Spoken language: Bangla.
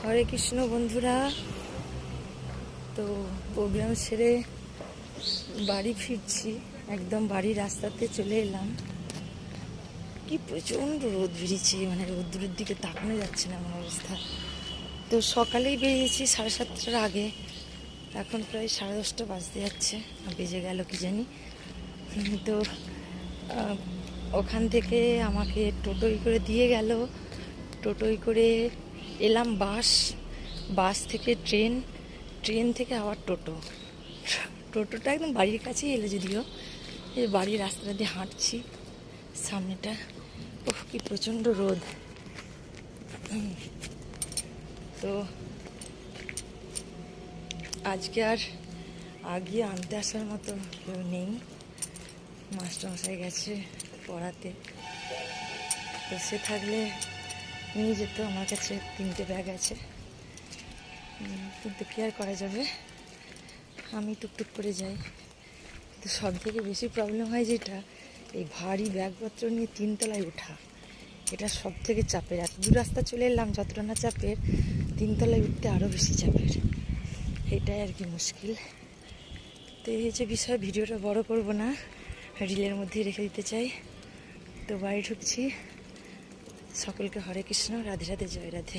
হরে কৃষ্ণ বন্ধুরা। তো প্রোগ্রাম সেরে বাড়ি ফিরছি, একদম বাড়ির রাস্তাতে চলে এলাম। কি প্রচণ্ড রোদ বেরিয়েছে, মানে রোদ্দুরের দিকে তাকানো যাচ্ছে না আমার অবস্থা। তো সকালেই বেরিয়েছি 7:30টার আগে, এখন প্রায় 10:30 বাজতে যাচ্ছে, বেজে গেল কি জানি। তো ওখান থেকে আমাকে টোটোই করে দিয়ে গেল, টোটোই করে এলাম বাস থেকে ট্রেন থেকে আবার টোটোটা একদম বাড়ির কাছেই এলো, যদিও এই বাড়ির রাস্তাটা দিয়ে হাঁটছি সামনেটা। ওহ, কি প্রচণ্ড রোদ। তো আজকে আর আগিয়ে আনতে আসার মতো কেউ নেই, মাস্টারমশাই গেছে পড়াতে। তো সে থাকলে নিয়ে যেত, আমার কাছে 3টে ব্যাগ আছে, কিন্তু কি আর করা যাবে, আমি টুকটুক করে যাই। তো সব থেকে বেশি প্রবলেম হয় যেটা, এই ভারী ব্যাগপত্র নিয়ে 3তলায় ওঠা, এটা সব থেকে চাপের। এত দূর রাস্তা চলে এলাম, যতটা না চাপের 3তলায় উঠতে আরও বেশি চাপের, এটাই আর কি মুশকিল। তো এই যে বিষয়, ভিডিওটা বড় করব না, রিলের মধ্যেই রেখে দিতে চাই। তো বাড়ি ঢুকছি। সকলকে হরে কৃষ্ণ, রাধে রাধে, জয় রাধে।